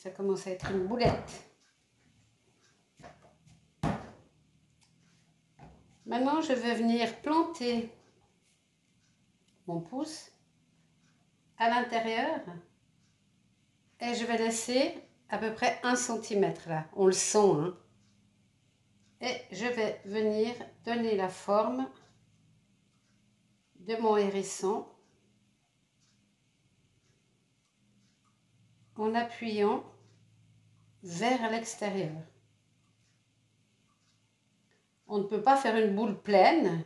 Ça commence à être une boulette. Maintenant, je vais venir planter mon pouce à l'intérieur et je vais laisser à peu près 1 cm là. On le sent, hein. Et je vais venir donner la forme de mon hérisson en appuyant vers l'extérieur. On ne peut pas faire une boule pleine,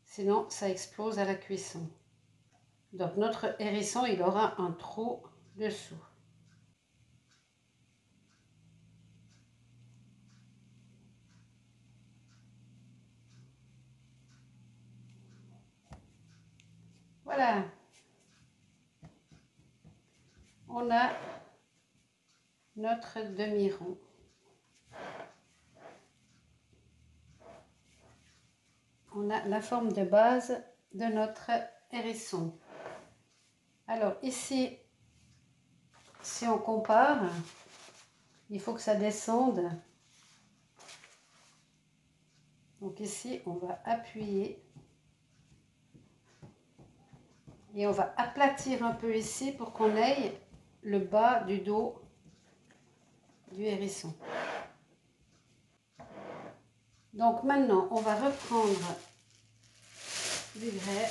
sinon ça explose à la cuisson. Donc notre hérisson, il aura un trou dessous. Voilà. On a notre demi-rond. On a la forme de base de notre hérisson. Alors ici, si on compare, il faut que ça descende. Donc ici, on va appuyer et on va aplatir un peu ici pour qu'on ait le bas du dos du hérisson. Donc maintenant, on va reprendre du grès.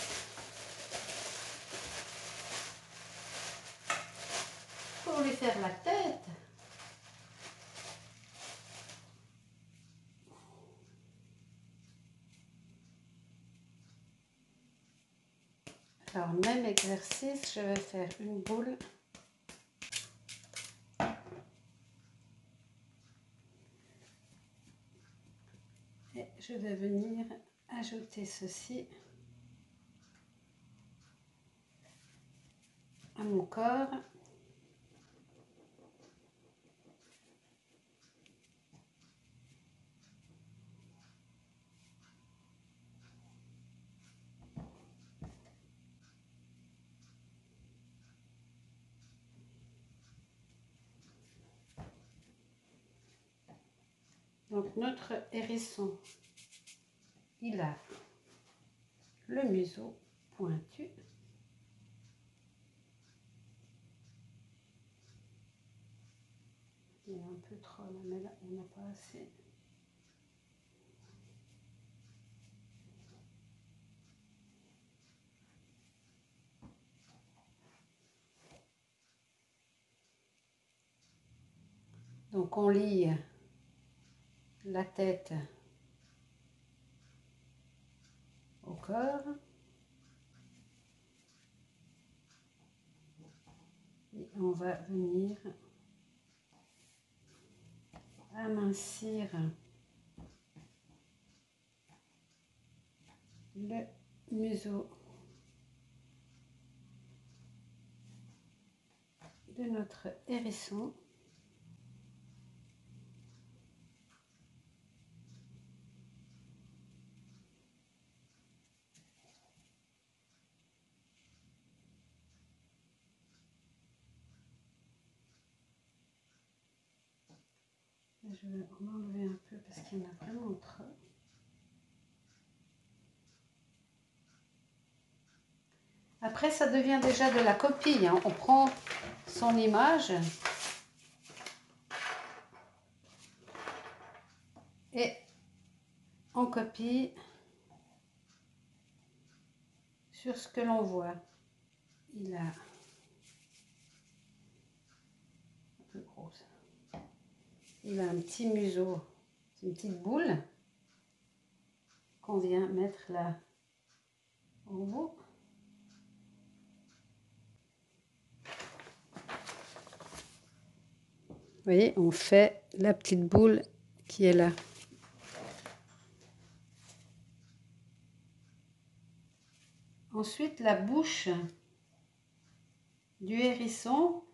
Pour lui faire la tête. Alors, même exercice, je vais faire une boule. Et je vais venir ajouter ceci à mon corps. Donc notre hérisson, il a le museau pointu. Il y a un peu trop là, mais là on n'a pas assez. Donc on lie la tête au corps. Et on va venir amincir le museau de notre hérisson. Je vais en enlever un peu parce qu'il y en a vraiment trop. Après, ça devient déjà de la copie, hein. On prend son image et on copie sur ce que l'on voit. Il a un peu gros. Il a un petit museau, une petite boule qu'on vient mettre là en haut. Vous voyez, on fait la petite boule qui est là. Ensuite, la bouche du hérisson,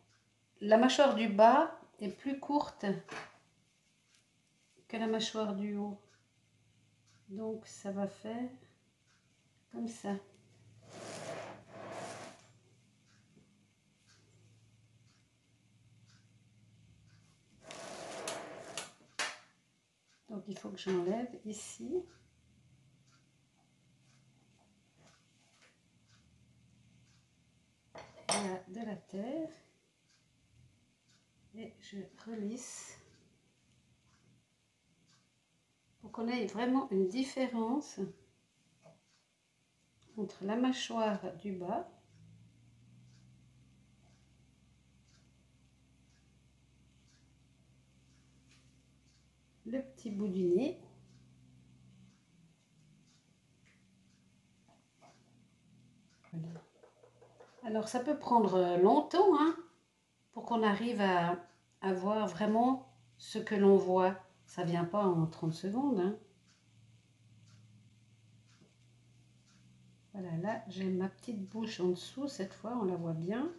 la mâchoire du bas est plus courte que la mâchoire du haut. Donc, ça va faire comme ça. Donc il faut que j'enlève ici. De la terre. Et je relisse. Pour qu'on ait vraiment une différence entre la mâchoire du bas le petit bout du nez voilà. Alors ça peut prendre longtemps hein, pour qu'on arrive à voir vraiment ce que l'on voit. Ça vient pas en 30 secondes hein. Voilà, là j'ai ma petite bouche en dessous, cette fois on la voit bien.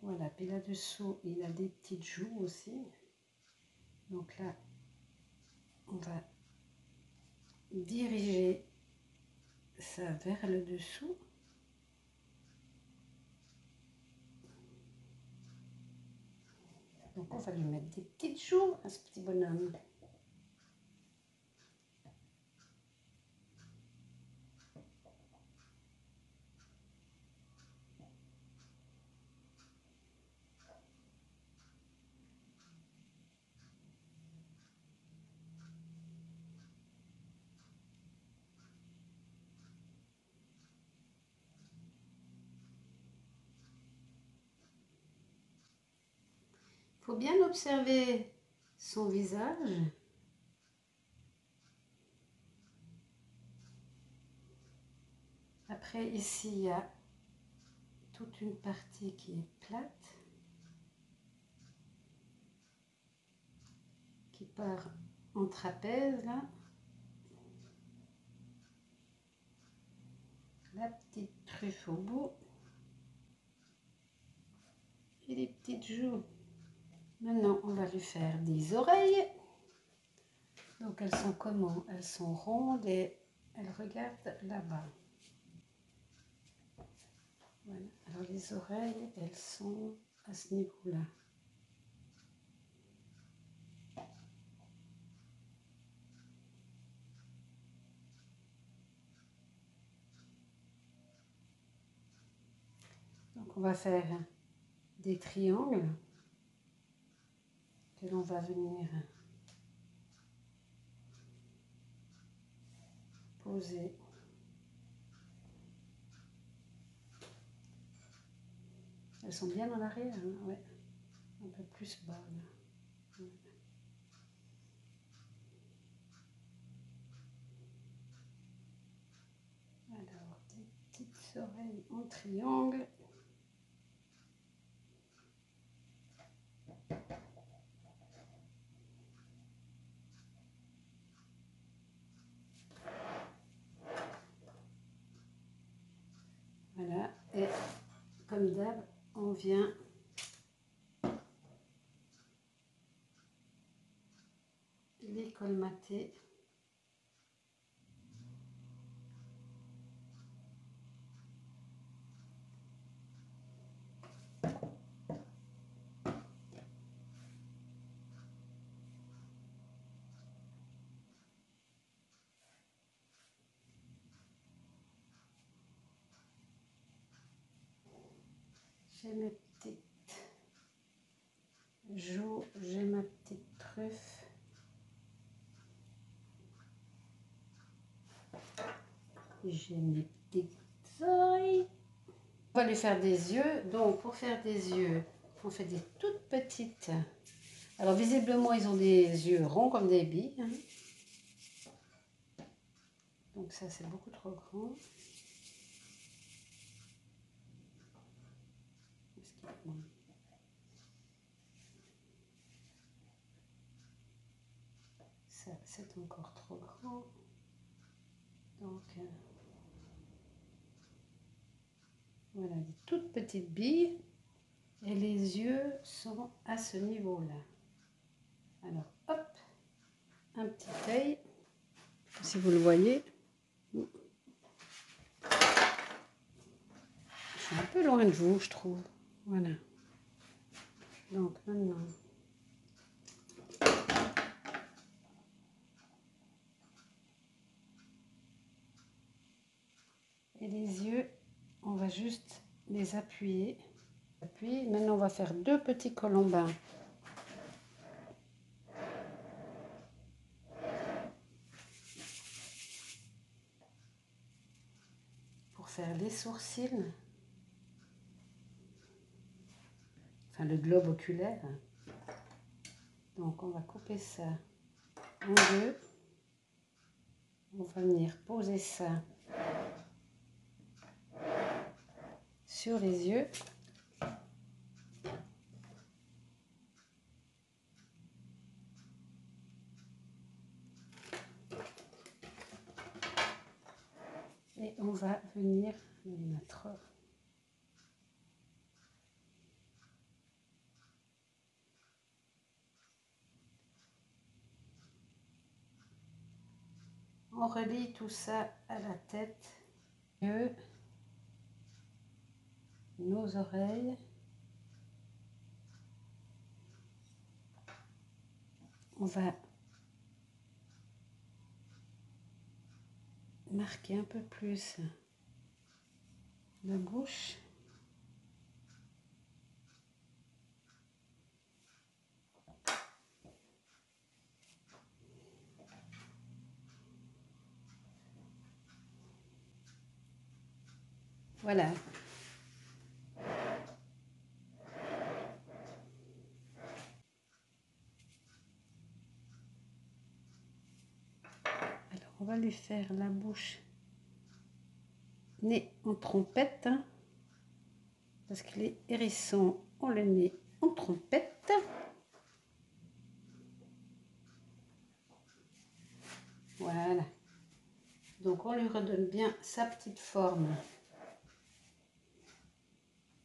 Voilà, puis là-dessous, il a des petites joues aussi. Donc là, on va diriger ça vers le dessous. Donc on va lui mettre des petites joues à ce petit bonhomme. Il faut bien observer son visage. Après, ici, il y a toute une partie qui est plate, qui part en trapèze, là. La petite truffe au bout. Et les petites joues. Maintenant, on va lui faire des oreilles. Donc, elles sont comment? Elles sont rondes et elles regardent là-bas. Voilà. Alors, les oreilles, elles sont à ce niveau-là. Donc, on va faire des triangles que l'on va venir poser. Elles sont bien en arrière, hein, ouais. Un peu plus bas. Là. Ouais. Alors, des petites oreilles en triangle. Voilà, et comme d'hab, on vient les colmater. J'ai mes petites joues, j'ai ma petite truffe. J'ai mes petites oreilles. On va lui faire des yeux. Donc, pour faire des yeux, on fait des toutes petites. Alors, visiblement, ils ont des yeux ronds comme des billes. Hein. Donc, ça, c'est beaucoup trop grand. Ça, c'est encore trop grand. Donc, voilà, des toutes petites billes. Et les yeux sont à ce niveau-là. Alors, hop, un petit œil, si vous le voyez. Je suis un peu loin de vous, je trouve. Voilà. Donc maintenant, et les yeux, on va juste les appuyer. Puis maintenant, on va faire 2 petits colombins. Pour faire les sourcils. Enfin, le globe oculaire. Donc, on va couper ça en 2. On va venir poser ça sur les yeux. Et on va venir les mettre on relie tout ça à la tête, nos oreilles. On va marquer un peu plus la bouche. Voilà. Alors, on va lui faire la bouche nez en trompette, hein, parce que les hérissons ont le nez en trompette. Voilà. Donc, on lui redonne bien sa petite forme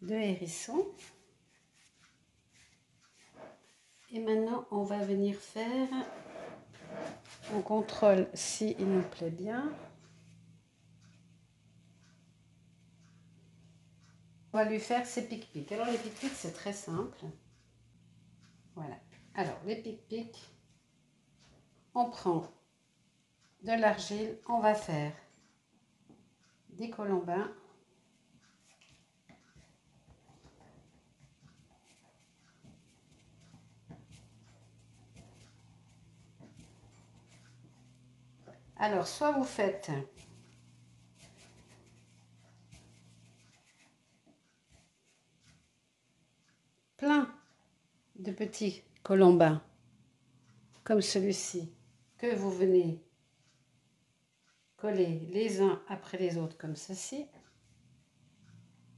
de hérisson. Et maintenant, on va venir faire, on contrôle si il nous plaît bien. On va lui faire ses pic-pics. Alors, les pic-pics, c'est très simple. Voilà. Alors, les pic-pics, on prend de l'argile, on va faire des colombins. Alors, soit vous faites plein de petits colombins, comme celui-ci, que vous venez coller les uns après les autres, comme ceci.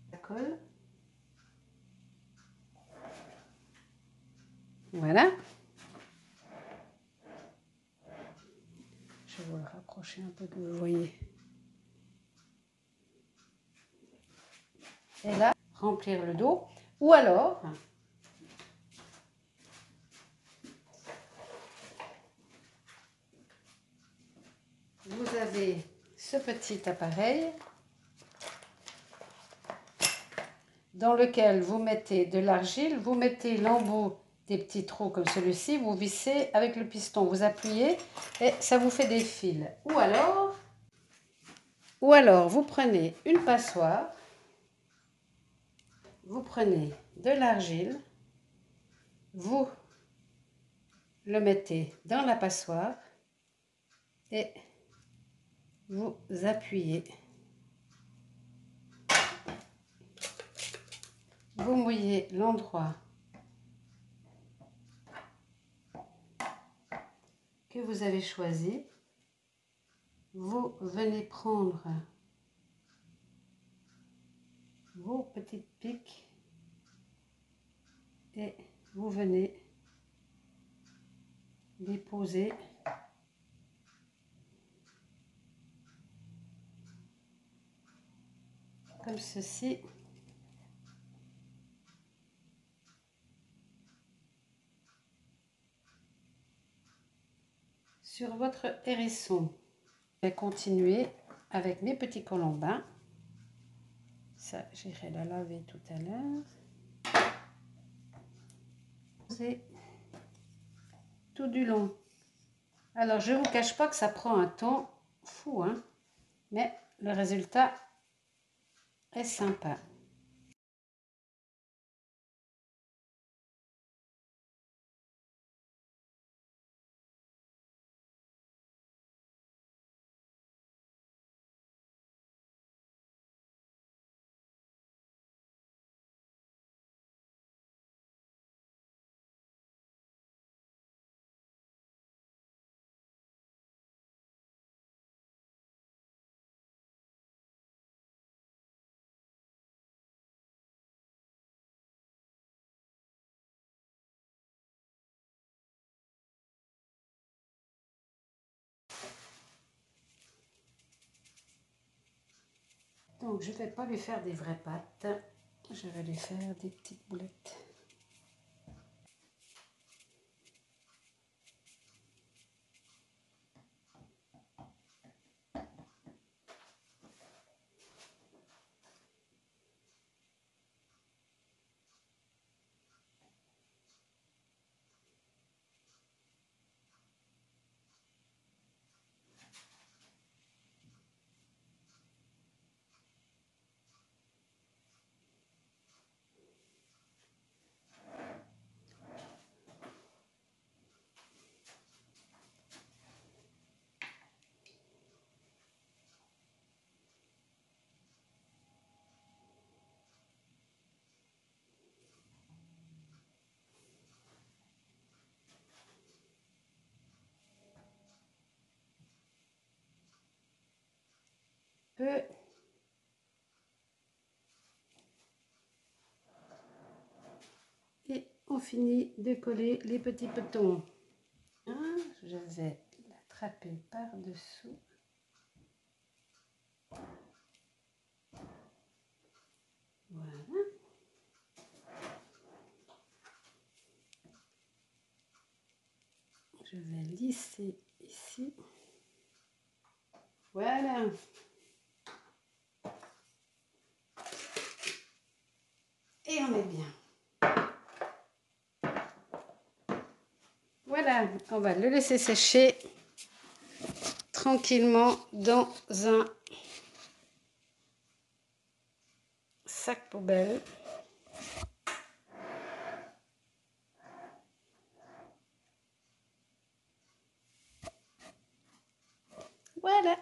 Ça colle. Voilà. Je vais vous le rapprocher un peu que vous voyez. Et là, remplir le dos. Ou alors, vous avez ce petit appareil dans lequel vous mettez de l'argile, vous mettez l'embout des petits trous comme celui-ci, vous vissez avec le piston, vous appuyez et ça vous fait des fils. Ou alors vous prenez une passoire, vous prenez de l'argile, vous le mettez dans la passoire et vous appuyez. Vous mouillez l'endroit que vous avez choisi. Vous venez prendre vos petites piques et vous venez les poser comme ceci. Sur votre hérisson. Je vais continuer avec mes petits colombins. Ça, j'irai la laver tout à l'heure. tout du long. Alors, je ne vous cache pas que ça prend un temps fou, hein, mais le résultat est sympa. Donc, je ne vais pas lui faire des vraies pâtes. Je vais lui faire des petites boulettes. Peu. Et on finit de coller les petits petons. Je vais l'attraper par-dessous. Voilà. Je vais lisser ici. Voilà. Et on est bien. Voilà, on va le laisser sécher tranquillement dans un sac poubelle. Voilà.